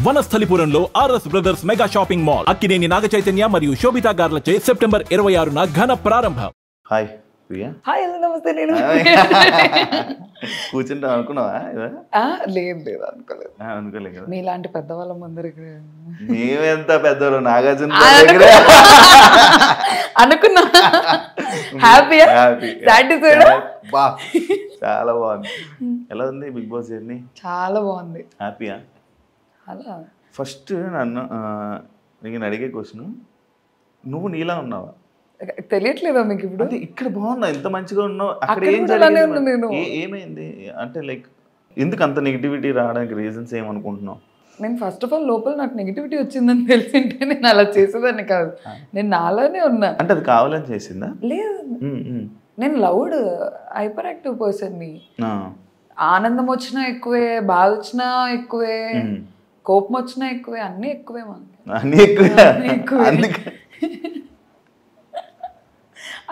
వనస్థలిపురంలో RS brothers mega shopping mall Akkineni Naga Chaitanya మరియు Sobhita గార్లచే September 26న ఘన ప్రారంభం. హాయ్ ప్రియా. హాయ్ నమస్తే. నేను కూర్చుంటా అనుకున్నావా? లేదు అనుకోలేదు. అనుకోలేదు కదా. మీలాంటి పెద్దవాళ్ళ ముందరికి మేమెంత పెద్దలు నాగార్జున అనుకున్నా. హ్యాపీయా? బా చాలా బాగుంది. ఎలా ఉంది బిగ్ బాస్ జర్నీ? చాలా బాగుంది. హ్యాపీయా? అలా ఫస్ట్ నన్ను నేను అడిగే క్వశ్చన్, నువ్వు నీలా ఉన్నావా? తెలియట్లేదా మీకు ఇప్పుడు? అంటే ఇక్కడ బాగున్నావు, ఎంత మంచిగా ఉన్నావు, అక్కడ ఏం ఏమైంది? అంటే లైక్ ఎందుకు అంత నెగిటివిటీ రావడానికి రీజన్స్ ఏమనుకుంటున్నావు? నేను ఫస్ట్ ఆఫ్ ఆల్ లోపల నాకు నెగిటివిటీ వచ్చిందని తెలిసింటే నేను అలా చేసేదాన్ని కాదు. నేను నాలానే ఉన్నా. అంటే అది కావాలని చేసిందా? లేదు, నేను లౌడ్ హైపర్ యాక్టివ్ పర్సన్ని. ఆనందం వచ్చినా ఎక్కువే, బాధ వచ్చినా ఎక్కువే, కోపం వచ్చినా ఎక్కువే, అన్నీ ఎక్కువే. అన్నీ ఎక్కువే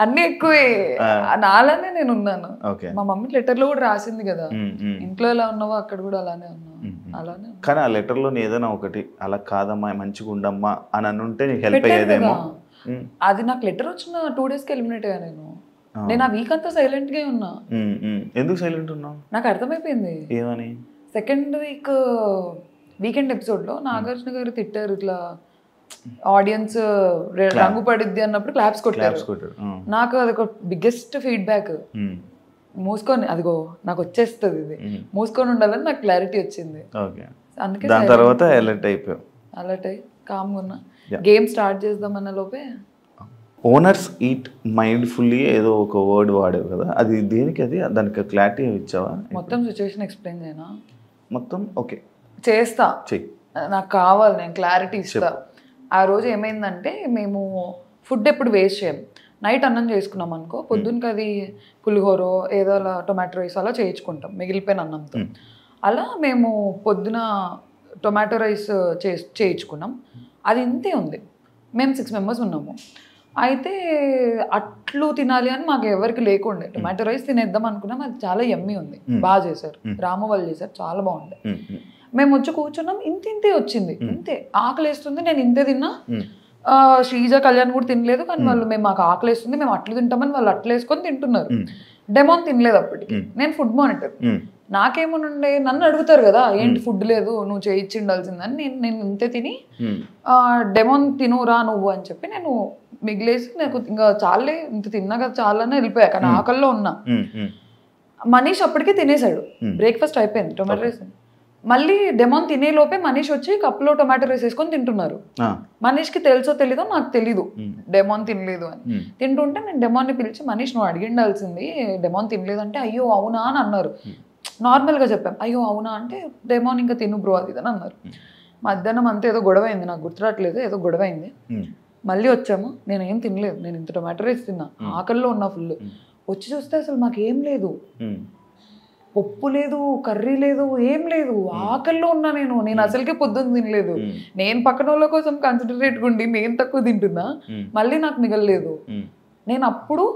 అన్ని ఎక్కువే. నాలానే నేను ఉన్నాను. మా మమ్మీ లెటర్ లో కూడా రాసింది కదా, ఇంట్లో ఎలా ఉన్నావో అక్కడ కూడా అలానే ఉన్నావు. అలానే కానీ ఆ లెటర్ లో ఏదైనా ఒకటి అలా కాదమ్మా మంచిగా ఉండమ్మా అని అనుంటే నీకు హెల్ప్ అయ్యేదేమో. అది నాకు లెటర్ వచ్చిన 2 days కి ఎలిమినేట్ అయ్యా. నేను ఆ వీక్ అంతా సైలెంట్ గా ఉన్నా. ఎందుకు సైలెంట్ ఉన్నావు? నాకు అర్థమైపోయింది. ఏమని? సెకండ్ వీకెండ్ ఎపిసోడ్ లో నాగార్జున గారు తిట్టారు, ఇట్లా ఆడియన్స్ రంగు పడిద్ది అన్నప్పుడు క్లాప్స్ కొట్టారు. నాకు అది ఒక బిగ్గెస్ట్ ఫీడ్బ్యాక్. మూసుకొని అదిగో నాకు వచ్చేస్తుంది, ఇది మూసుకొని ఉండాలని నాకు క్లారిటీ వచ్చింది. అందుకే దాని తర్వాత అలర్ట్ అయిపోయావు. అలర్ట్ అయ్యి కామ్గా ఉన్నా. గేమ్ స్టార్ట్ చేద్దామన్న లోపే ఓనర్స్ ఈట్ మైండ్ఫుల్లీ ఏదో ఒక వర్డ్ వాడేవు కదా, అది దేనికి? అది దానికి క్లారిటీ ఇచ్చావా? మొత్తం సిచ్యువేషన్ ఎక్స్ప్లెయిన్ చేయనా? మొత్తం ఓకే చేస్తా, నాకు కావాలి, నేను క్లారిటీ ఇస్తా. ఆ రోజు ఏమైందంటే, మేము ఫుడ్ ఎప్పుడు వేస్ట్ చేయం. నైట్ అన్నం చేసుకున్నాం అనుకో, పొద్దున్నకి అది పులిహోరో ఏదో అలా టొమాటో రైస్ అలా చేయించుకుంటాం మిగిలిపోయిన అన్నంతో. అలా మేము పొద్దున టొమాటో రైస్ చేయించుకున్నాం. అది ఇంతే ఉంది. మేము 6 members ఉన్నాము. అయితే అట్లు తినాలి అని మాకు ఎవరికి లేకుండే. టొమాటో రైస్ తినేద్దాం అనుకున్నాం. అది చాలా యమ్మీ ఉంది, బాగా చేశారు, రాము వాళ్ళు చేశారు, చాలా బాగుంది. మేము వచ్చి కూర్చున్నాం, ఇంతే వచ్చింది, ఇంతే. ఆకలి వేస్తుంది, నేను ఇంతే తిన్నా. శ్రీజ కళ్యాణ్ కూడా తినలేదు, కానీ వాళ్ళు మాకు ఆకలి వేస్తుంది, మేము అట్లు తింటామని వాళ్ళు అట్లు వేసుకొని తింటున్నారు. డెమోన్ తినలేదు అప్పటికి. నేను ఫుడ్ మానిటర్. నాకేమోనండే, నన్ను అడుగుతారు కదా ఏంటి ఫుడ్ లేదు నువ్వు చేయించి ఉండాల్సిందని. నేను ఇంతే తిని డెమోన్ తినురా నువ్వు అని చెప్పి నేను మిగిలేసి, నాకు ఇంకా చాలే ఇంత తిన్నా కదా చాలని వెళ్ళిపోయా. కానీ ఆకల్లో ఉన్నా. మనీష్ అప్పటికే తినేసాడు, బ్రేక్ఫాస్ట్ అయిపోయింది, టొమాటో రైస్. మళ్ళీ డెమోన్ తినే లోపే మనీష్ వచ్చి కప్లో టొమాటో రైస్ వేసుకొని తింటున్నారు. మనీష్కి తెలుసో తెలీదో నాకు తెలీదు డెమోన్ తినలేదు అని. తింటుంటే నేను డెమోన్ని పిలిచి, మనీష్ నువ్వు అడిగిండాల్సింది, డెమోన్ తినలేదు అంటే, అయ్యో అవునా అని అన్నారు. నార్మల్గా చెప్పాం, అయ్యో అవునా అంటే, డెమోన్ ఇంకా తిను బ్రో అది అని అన్నారు. మధ్యాహ్నం అంతా ఏదో గొడవ అయింది, నాకు గుర్తురాట్లేదు, ఏదో గొడవ అయింది. మళ్ళీ వచ్చాము, నేను ఏం తినలేదు, నేను ఇంత టొమాటో రైస్ తిన్నా, ఆకల్లో ఉన్నా ఫుల్. వచ్చి చూస్తే అసలు మాకేం లేదు, పప్పు లేదు, కర్రీ లేదు, ఏం లేదు, ఆకల్లో ఉన్నా. నేను అసలుకే పొద్దున్న తినలేదు. నేను పక్కన వాళ్ళ కోసం కన్సిడరేట్గా ఉండి నేను తక్కువ తింటున్నా, మళ్ళీ నాకు మిగలలేదు. నేను అప్పుడు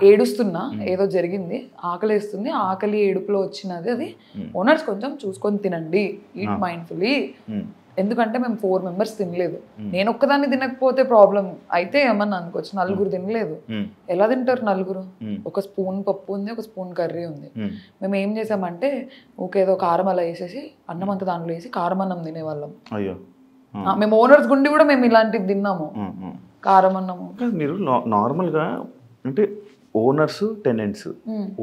ఏడుస్తున్నా, ఏదో జరిగింది, ఆకలి వేస్తుంది, ఆకలి ఏడుపులో వచ్చినది అది. ఓనర్స్ కొంచెం చూసుకొని తినండి, ఈట్ మైండ్ఫుల్లీ. ఎందుకంటే మేము 4 members తినలేదు. నేను ఒక్కదాన్ని తినకపోతే ప్రాబ్లం అయితే ఏమన్నా అనుకోవచ్చు. 4 తినలేదు, ఎలా తింటారు 4? 1 స్పూన్ పప్పు ఉంది, 1 స్పూన్ కర్రీ ఉంది. మేము ఏం చేసామంటే, ఊకేదో కారం అలా వేసేసి అన్నం అంతా దాంట్లో వేసి కారం అన్నం తినేవాళ్ళం. మేము ఓనర్స్ గుండి కూడా మేము ఇలాంటివి తిన్నాము, కారం అన్నము. మీరు నార్మల్గా అంటే ఓనర్స్ టెనెంట్స్,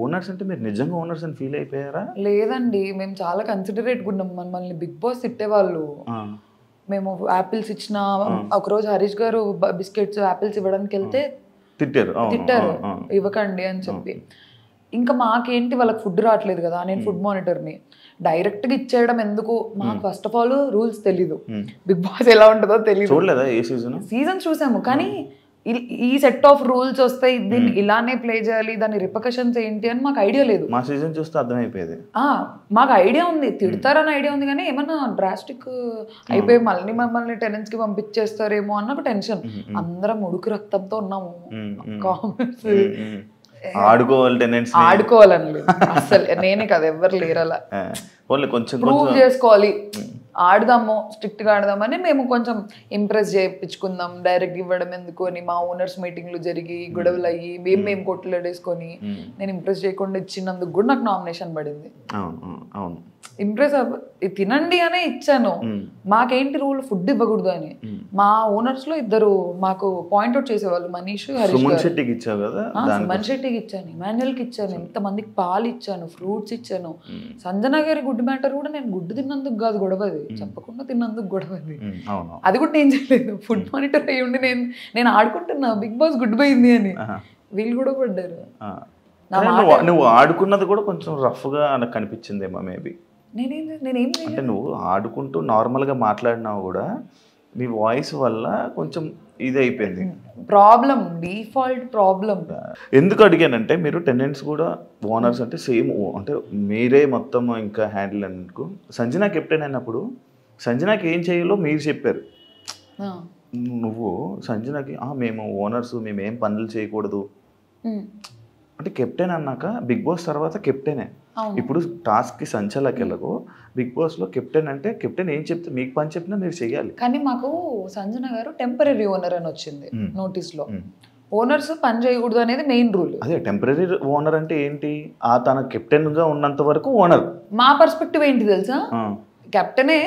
ఓనర్స్ అంటే మీరు నిజంగా ఓనర్స్ అని ఫీల్ అయిపోయారా? లేదండి, మేము చాలా కన్సిడరేట్గా ఉన్నాం. మనల్ని బిగ్ బాస్ తిట్టేవాళ్ళు. మేము యాపిల్స్ ఇచ్చిన ఒకరోజు హరీష్ గారు బిస్కెట్స్ యాపిల్స్ ఇవ్వడానికి వెళ్తే తిట్టారు, ఇవ్వకండి అని చెప్పి. ఇంకా మాకేంటి, వాళ్ళకి ఫుడ్ రావట్లేదు కదా, నేను ఫుడ్ మానిటర్ని, డైరెక్ట్గా ఇచ్చేయడం ఎందుకు? మాకు ఫస్ట్ ఆఫ్ ఆల్ రూల్స్ తెలీదు, బిగ్ బాస్ ఎలా ఉంటుందో తెలీదు. చూడలేదా ఏ సీజన్? చూసాము, కానీ ఈ సెట్ ఆఫ్ రూల్స్ వస్తాయి, దీన్ని ఇలానే ప్లే చేయాలి, దాని రిపర్కషన్స్ ఏంటి అని మాకు ఐడియా లేదు. మా సీజన్ చూస్తే అర్థమైపోయేది. మాకు ఐడియా ఉంది, తిడతారని ఐడియా ఉంది, కానీ ఏమన్నా డ్రాస్టిక్ అయిపోయి మళ్ళీ మమ్మల్ని టెనెంట్స్ కి పంపించేస్తారేమో అన్న టెన్షన్. అందరం ఉడుకు రక్తంతో ఉన్నాము. కామెంట్స్ ఆడుకోవాలని లేదు అసలు, నేనే కదా, ఎవరు లేరు అలా. కొంచెం ప్రూవ్ చేసుకోవాలి ఆడదాము స్ట్రిక్ట్గా ఆడదామని మేము కొంచెం ఇంప్రెస్ చేయించుకుందాం, డైరెక్ట్ ఇవ్వడం ఎందుకు అని మా ఓనర్స్ మీటింగ్లు జరిగి గొడవలు అయ్యి మేము కొట్లాడేసుకొని నేను ఇంప్రెస్ చేయకుండా ఇచ్చినందుకు కూడా నాకు నామినేషన్ పడింది. ఇంప్రెస్ తినండి అనే ఇచ్చాను, మాకేంటి రూల్ ఫుడ్ ఇవ్వకూడదు అని. మా ఓనర్స్ లో ఇద్దరు మాకు పాయింట్అవుట్ చేసేవాళ్ళు, మనీష్ హరీష్. సుమన్ శెట్టికి ఇచ్చాను, ఇమాన్యుయల్కి ఇచ్చాను, ఎంతమందికి పాలు ఇచ్చాను, ఫ్రూట్స్ ఇచ్చాను. సంజన గారి గుడ్ మ్యాటర్ కూడా నేను గుడ్డు తిన్నందుకు కాదు గొడవది, చెప్పకుండా తిన్నందుకు గొడవది. అది కూడా నేను చేయలేదు, ఫుడ్ మానిటర్ అయ్యి ఉండి నేను ఆడుకుంటున్నా బిగ్ బాస్ గుడ్ పోయింది అని, వీళ్ళు కూడా పడ్డారు. నువ్వు ఆడుకున్నది కూడా కొంచెం రఫ్ గా నాకు కనిపించిందేమో మేబీ. అంటే నువ్వు ఆడుకుంటూ నార్మల్గా మాట్లాడినావు కూడా నీ వాయిస్ వల్ల కొంచెం ఇది అయిపోయింది ప్రాబ్లం, డిఫాల్ట్ ప్రాబ్లం. ఎందుకు అడిగానంటే మీరు టెనెంట్స్ కూడా ఓనర్స్ అంటే సేమ్, అంటే మీరే మొత్తం ఇంకా హ్యాండిల్ అందుకు. సంజన కెప్టెన్ అయినప్పుడు సంజనాకి ఏం చేయాలో మీరు చెప్పారు. నువ్వు సంజనకి మేము ఓనర్స్ మేము ఏం పనులు చేయకూడదు అంటే, కెప్టెన్ అన్నాక బిగ్ బాస్ తర్వాత కెప్టెనే. ఇప్పుడు టాస్క్ కి సంచలకి వెళ్ళకు, బిగ్ బాస్ లో కెప్టెన్ అంటే కెప్టెన్ ఏం చెప్తే మీకు పని చెప్పినా మీరు చెయ్యాలి. కానీ మాకు సంజన గారు టెంపరీ ఓనర్ అని వచ్చింది నోటీస్ లో. ఓనర్స్ పని చేయకూడదు అనేది మెయిన్ రూల్. అదే టెంపరీ ఓనర్ అంటే ఏంటి, తన కెప్టెన్ గా ఉన్నంత వరకు ఓనర్. మా పర్స్పెక్టివ్ ఏంటి తెలుసా, కెప్టెనే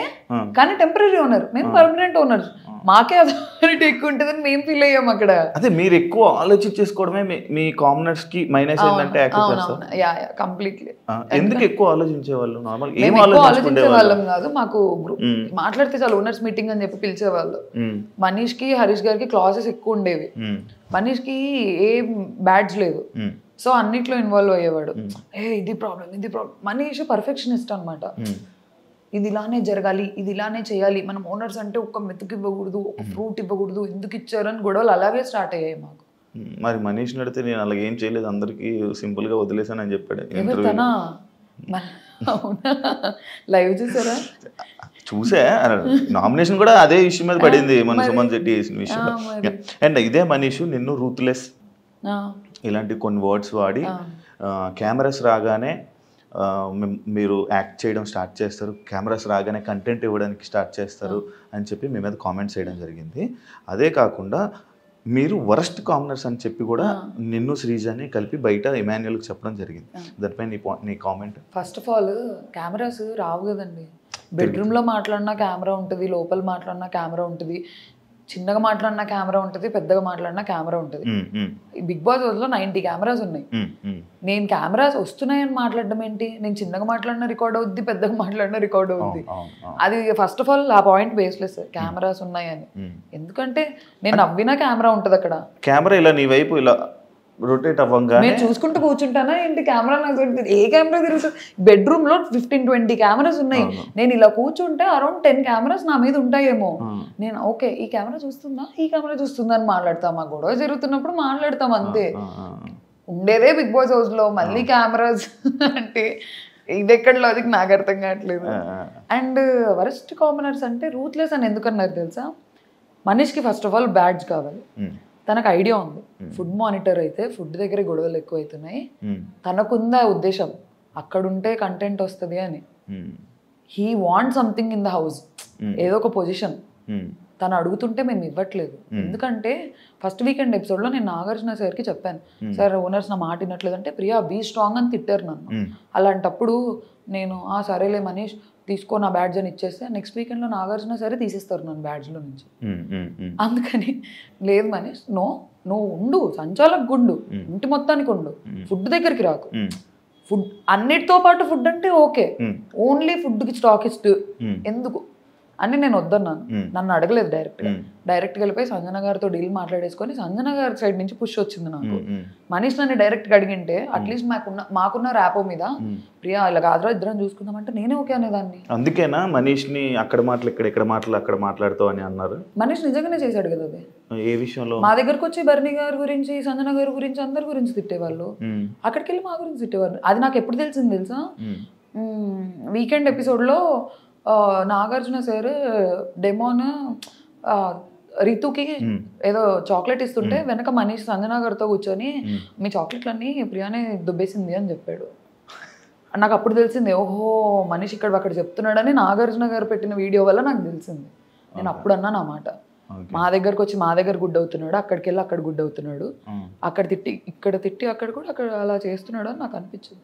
కానీ టెంపరీ ఓనర్, మేము పర్మనెంట్ ఓనర్, మాకే అథారిటీ ఎక్కువ ఉంటుందని మేము ఫీల్ అయ్యాం అక్కడ. అదే మీరు ఎక్కువ ఆలోచించేసుకోవడమే మీ కామనర్స్ కి మైనస్ ఏంటంటే కంప్లీట్లీ. ఎందుకు ఎక్కువ ఆలోచించేవాళ్ళు? నార్మల్ ఏం ఆలోచించే వాళ్ళం కాదు, మాకు మాట్లాడితే చాలు ఓనర్స్ మీటింగ్ అని చెప్పి పిలిచేవాళ్ళు. మనీష్ కి హరీష్ గారికి క్లాసెస్ ఎక్కువ ఉండేవి, మనీష్ కి ఏం బ్యాడ్జ్ లేదు, సో అన్నిట్లో ఇన్వాల్వ్ అయ్యేవాడు. ఇది ప్రాబ్లం. మనీష్ పర్ఫెక్షనిస్ట్ అనమాట. ఇది ఇలానే జరగాలి, ఇది ఇలానే చేయాలి, మనం ఓనర్స్ అంటే ఒక మెతుకు ఇవ్వకూడదు, ఒక ఫ్రూట్ ఇవ్వకూడదు, ఎందుకు ఇచ్చారని గొడవలు అలాగే స్టార్ట్ అయ్యాయి మాకు. మరి మనీష్ నడితే నేను అలాగే ఏం చేయలేదు, అందరికి సింపుల్ గా వదిలేసాను అని చెప్పాడు. లైవ్ చూసారా? చూసా, నామినేషన్ కూడా అదే విషయం మీద పడింది, మన సుమన్ శెట్టి చేసిన విషయం. అండ్ ఇదే మనీష్ నిన్ను రూత్లెస్ ఇలాంటి కొన్ని వర్డ్స్ వాడి కెమెరాస్ రాగానే మీరు యాక్ట్ చేయడం స్టార్ట్ చేస్తారు, కెమెరాస్ రాగానే కంటెంట్ ఇవ్వడానికి స్టార్ట్ చేస్తారు అని చెప్పి మీ మీద కామెంట్స్ చేయడం జరిగింది. అదే కాకుండా మీరు వరస్ట్ కామనర్స్ అని చెప్పి కూడా నిన్ను శ్రీజాని కలిపి బయట ఇమాన్యుయల్కి చెప్పడం జరిగింది. దానిపై నీ కామెంట్. ఫస్ట్ ఆఫ్ ఆల్ కెమెరాస్ రావు కదండి, బెడ్రూమ్లో మాట్లాడినా కెమెరా ఉంటుంది, లోపల మాట్లాడినా కెమెరా ఉంటుంది, చిన్నగా మాట్లాడినా కెమెరా ఉంటుంది, పెద్దగా మాట్లాడినా కెమెరా ఉంటుంది. బిగ్ బాస్ లో 90 కెమెరాస్ ఉన్నాయి. నేను కెమెరాస్ వస్తున్నాయని మాట్లాడడం ఏంటి, నేను చిన్నగా మాట్లాడినా రికార్డ్ అవుద్ది, పెద్దగా మాట్లాడినా రికార్డ్ అవుద్ది. అది ఫస్ట్ ఆఫ్ ఆల్ ఆ పాయింట్ బేస్లెస్, కెమెరాస్ ఉన్నాయని. ఎందుకంటే నేను నవ్వినా కెమెరా ఉంటుంది అక్కడ. కెమెరా ఇలా నీ వైపు ఇలా రొటేట్ అవ్వగానే నేను చూసుకుంటూ కూర్చుంటానా ఏంటి, కెమెరా నాకు ఏ కెమెరా తిరుగుతుంది? బెడ్రూమ్ లో 15-20 కెమెరాస్ ఉన్నాయి, నేను ఇలా కూర్చుంటే అరౌండ్ 10 కెమెరాస్ నా మీద ఉంటాయేమో. నేను ఓకే ఈ కెమెరా చూస్తుందా, ఈ కెమెరా చూస్తుందా అని మాట్లాడతాం, ఆ గొడవ జరుగుతున్నప్పుడు మాట్లాడతాం అంతే. ఉండేదే బిగ్ బాస్ హౌస్ లో, మళ్ళీ కెమెరాస్ అంటే ఇది ఎక్కడ లాజిక్ నాకు అర్థం కావట్లేదు. అండ్ వరస్ట్ కామనర్స్ అంటే రూత్లెస్ అని ఎందుకన్నారు తెలుసా? మనీష్కి ఫస్ట్ ఆఫ్ ఆల్ బ్యాడ్జ్ కావాలి, తనకు ఐడియా ఉంది, ఫుడ్ మానిటర్ అయితే ఫుడ్ దగ్గర గొడవలు ఎక్కువ అవుతున్నాయి, తనకుందా ఉద్దేశం అక్కడుంటే కంటెంట్ వస్తుంది అని. He want something in the house, ఏదో ఒక పొజిషన్ తను అడుగుతుంటే మేము ఇవ్వట్లేదు. ఎందుకంటే ఫస్ట్ వీకెండ్ ఎపిసోడ్లో నేను నాగార్జున సార్కి చెప్పాను, సార్ ఓనర్స్ నా మాట వినట్లేదంటే ప్రియా బీ స్ట్రాంగ్ అని తిట్టారు నన్ను. అలాంటప్పుడు నేను సరేలే మనీష్ తీసుకో నా బ్యాడ్జ్ అని ఇచ్చేస్తే నెక్స్ట్ వీకెండ్లో నాగార్జున సరే తీసేస్తారు నన్ను బ్యాడ్జ్లో నుంచి. అందుకని లేదు మనీష్, నువ్వు ఉండు, సంచాలకు గుండు, ఇంటి మొత్తానికి ఉండు, ఫుడ్ దగ్గరికి రాకు. ఫుడ్ అన్నిటితో పాటు ఫుడ్ అంటే ఓకే, ఓన్లీ ఫుడ్కి స్టాకిస్ట్ ఎందుకు అని నేను వద్దన్నాను. నన్ను అడగలేదు డైరెక్ట్గా వెళ్ళిపోయి సంజన గారితో డీల్ మాట్లాడేసుకొని సంజన గారి సైడ్ నుంచి పుష్ వచ్చింది నాకు. మనీష్ నన్ను డైరెక్ట్గా అడిగింటే అట్లీస్ట్ మాకున్న ర్యాపో మీద ప్రియా ఇలా కాదురా ఇద్దరం చూసుకుందామంటే నేనే ఓకే అనేదాన్ని. అందుకేనా మనీష్ని అక్కడ మాటలు ఇక్కడ మాటలు అక్కడ మాట్లాడుతావు అని అన్నారు. మనీష్ నిజంగానే చేశాడు కదా అది. ఏ విషయంలో? మా దగ్గరకు వచ్చి బర్నీ గారి గురించి, సంజన గారి గురించి, అందరి గురించి తిట్టేవాళ్ళు, అక్కడికి వెళ్ళి మా గురించి తిట్టేవాళ్ళు. అది నాకు ఎప్పుడు తెలిసింది తెలుసా? వీకెండ్ ఎపిసోడ్లో నాగార్జున సార్ డెమోన్ రితుకి ఏదో చాక్లెట్ ఇస్తుంటే వెనక మనీష్ సంజన గారితో కూర్చొని మీ చాక్లెట్లన్నీ ప్రియానే దుబ్బేసింది అని చెప్పాడు. నాకు అప్పుడు తెలిసింది ఓహో మనిషి అక్కడ చెప్తున్నాడని నాగార్జున గారు పెట్టిన వీడియో వల్ల నాకు తెలిసింది. నేను అప్పుడు అన్నా నా మాట, మా దగ్గరకు వచ్చి మా దగ్గర గుడ్ అవుతున్నాడు, అక్కడికి వెళ్ళి అక్కడ గుడ్ అవుతున్నాడు, అక్కడ తిట్టి అక్కడ కూడా అక్కడ అలా చేస్తున్నాడు అని నాకు అనిపించింది.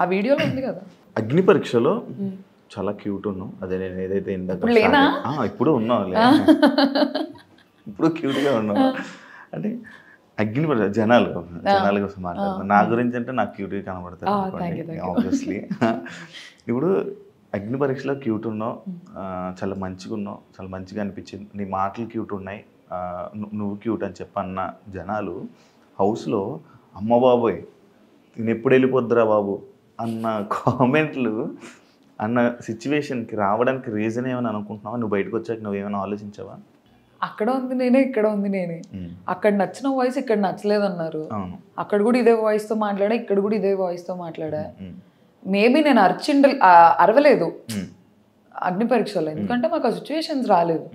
ఆ వీడియోలో ఉంది కదా. అగ్ని పరీక్షలో చాలా క్యూట్ ఉన్నావు. అదే నేను ఏదైతే ఇప్పుడు ఉన్నావు, ఇప్పుడు క్యూట్గా ఉన్నావు. అంటే అగ్ని పరీక్ష జనాల కోసం మాట్లాడుతున్నాను. నా గురించి అంటే నాకు క్యూట్గా కనబడతాను ఆబ్వియస్లీ. ఇప్పుడు అగ్ని పరీక్షలో క్యూట్ ఉన్నావు, చాలా మంచిగా ఉన్నావు, చాలా మంచిగా అనిపించింది, నీ మాటలు క్యూట్ ఉన్నాయి, నువ్వు క్యూట్ అని చెప్పన్న జనాలు హౌస్లో అమ్మ బాబోయ్ నేను ఎప్పుడు వెళ్ళిపోద్దురా బాబు అన్న కామెంట్లు అన్న సిచ్యువేషన్కి రావడానికి రీజన్ ఏమని అనుకుంటున్నావా? నువ్వు బయటకు వచ్చాక నువ్వేమైనా ఆలోచించావా? అక్కడ ఉంది నేనే, ఇక్కడ ఉంది నేనే. అక్కడ నచ్చిన వాయిస్ ఇక్కడ నచ్చలేదన్నారు, అక్కడ కూడా ఇదే వాయిస్తో మాట్లాడా, ఇక్కడ కూడా ఇదే వాయిస్తో మాట్లాడా. మేబీ నేను అరవలేదు అగ్ని పరీక్షలో, ఎందుకంటే మాకు ఆ సిచ్యువేషన్స్ రాలేదు.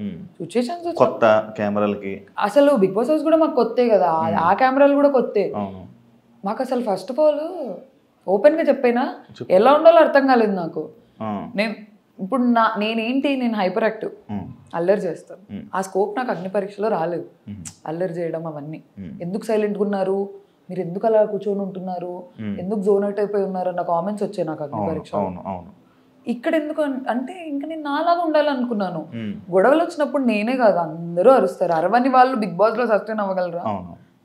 సిచ్యువేషన్స్ కొత్త కెమెరాలకి అసలు బిగ్ బాస్ హౌస్ కూడా మాకు కొత్తే కదా, ఆ కెమెరాలు కూడా కొత్తే మాకు. అసలు ఫస్ట్ ఆఫ్ ఆల్ ఓపెన్గా చెప్పైనా ఎలా ఉండాలో అర్థం కాలేదు నాకు. నేను ఇప్పుడు నేను హైపర్ యాక్టివ్, అల్లరి చేస్తాను. ఆ స్కోప్ నాకు అగ్ని పరీక్షలో రాలేదు, అల్లరి చేయడం అవన్నీ. ఎందుకు సైలెంట్గా ఉన్నారు మీరు, ఎందుకు అలా కూర్చొని ఉంటున్నారు, ఎందుకు జోన్ అవుట్ అయిపోయి ఉన్నారు అన్న కామెంట్స్ వచ్చాయి నాకు అగ్ని పరీక్ష. ఇక్కడ ఎందుకు అంటే ఇంకా నేను నాలాగా ఉండాలనుకున్నాను. గొడవలు వచ్చినప్పుడు నేనే కాదు అందరూ అరుస్తారు, అరవని వాళ్ళు బిగ్ బాస్ లో సస్టైన్ అవ్వగలరా?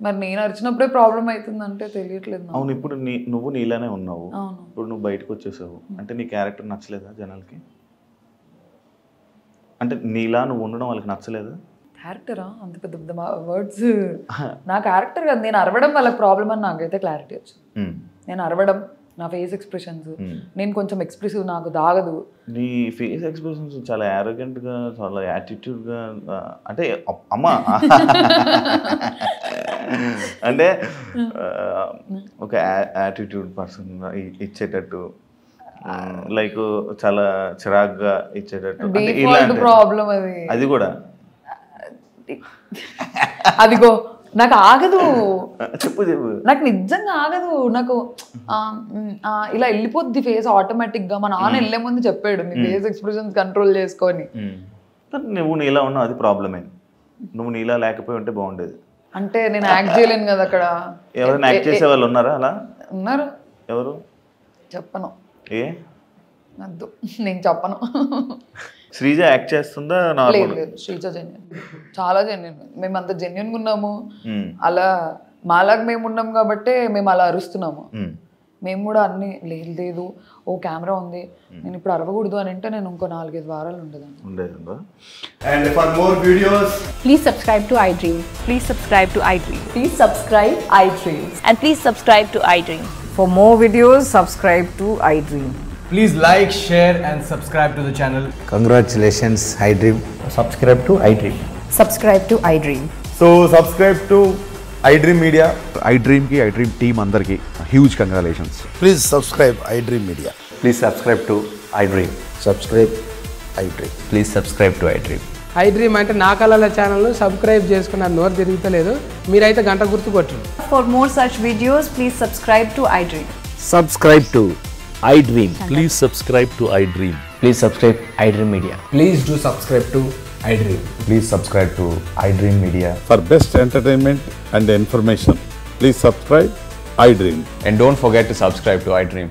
మరి నేను అరిచినప్పుడే ప్రాబ్లం అవుతుందంటే తెలియట్లేదు. అవును, ఇప్పుడు నువ్వు నీలానే ఉన్నావు, ఇప్పుడు నువ్వు బయటకు వచ్చేసావు అంటే నీ క్యారెక్టర్ నచ్చలేదా జనాలకి? అంటే నీలా నువ్వు ఉండడం వాళ్ళకి నచ్చలేదా? క్యారెక్టరా అంత పెద్ద పెద్ద వర్డ్స్, నా క్యారెక్టర్ కదా, నేను అరవడం వాళ్ళకి ప్రాబ్లం అని నాకైతే క్లారిటీ వచ్చింది. నేను అరవడం, నా ఫేస్ ఎక్స్ప్రెషన్స్, నేను కొంచెం ఎక్స్ప్రెసివ్, నాకు దాగదు. నీ ఫేస్ ఎక్స్ప్రెషన్స్ చాలా యారోగెంట్గా, చాలా యాటిట్యూడ్గా, అంటే అమ్మా అంటే ఒక యాటిట్యూడ్ పర్సన్ ఇచ్చేటట్టు, లైక్ చాలా చిరాగ్గా ఇచ్చేటట్టు ప్రాబ్లం అది కూడా. అదిగో నాకు ఆగదు, చెప్పు నాకు నిజంగా ఆగదు. నాకు ఇలా వెళ్ళిపోద్ది ఫేస్ ఆటోమేటిక్ గా. మా నాన్న వెళ్ళే ముందు చెప్పాడు నీ ఫేస్ ఎక్స్ప్రెషన్స్ కంట్రోల్ చేసుకొని. నువ్వు నీలా ఉన్నావు, అది ప్రాబ్లమే. నువ్వు నీలా లేకపోయి ఉంటే బాగుండేది. అంటే నేను యాక్ట్ చేయలేను కదా అక్కడ. ఎవరైనా యాక్ట్ చేసే వాళ్ళు ఉన్నారా అలా? ఉన్నారు. ఎవరు? చెప్పను. ఏ వద్దు, నేను చెప్పను. శ్రీజ యాక్ట్ చేస్తుందా? లేదు, శ్రీజ జెన్యున్, చాలా జెన్యున్. మేము అంత జెన్యున్గా ఉన్నాము, అలా మాలాగా మేము ఉన్నాం కాబట్టి మేము అలా అరుస్తున్నాము. మేము కూడా అన్ని లేదు ఓ కెమెరా ఉంది నేను ఇప్పుడు అరవకూడదు అని అంటే నేను ఇంకో 4-5 వారాలు ఉండేదాన్ని. And for more videos, please subscribe to iDream. Please subscribe to iDream. Please subscribe iDream. And please subscribe to iDream. For more videos, subscribe to iDream. please like, share and subscribe to the channel. Congratulations, iDream. Subscribe to iDream. Subscribe to iDream. So subscribe to iDream Media. iDream team andarki huge congratulations. Please subscribe iDream Media. Please subscribe to iDream. Subscribe iDream. Please subscribe to iDream. iDream అంటే నా కళల ఛానల్ను subscribe చేసుకున్న నోరు తిరుగుతలేదు, మీరైతే గంట గుర్తు కొట్టండి. For more such videos, please subscribe to iDream. Subscribe to iDream. Please subscribe to iDream. Please subscribe iDream Media. Please do subscribe to iDream. Please subscribe to iDream Media. For best entertainment and information, please subscribe iDream. And don't forget to subscribe to iDream.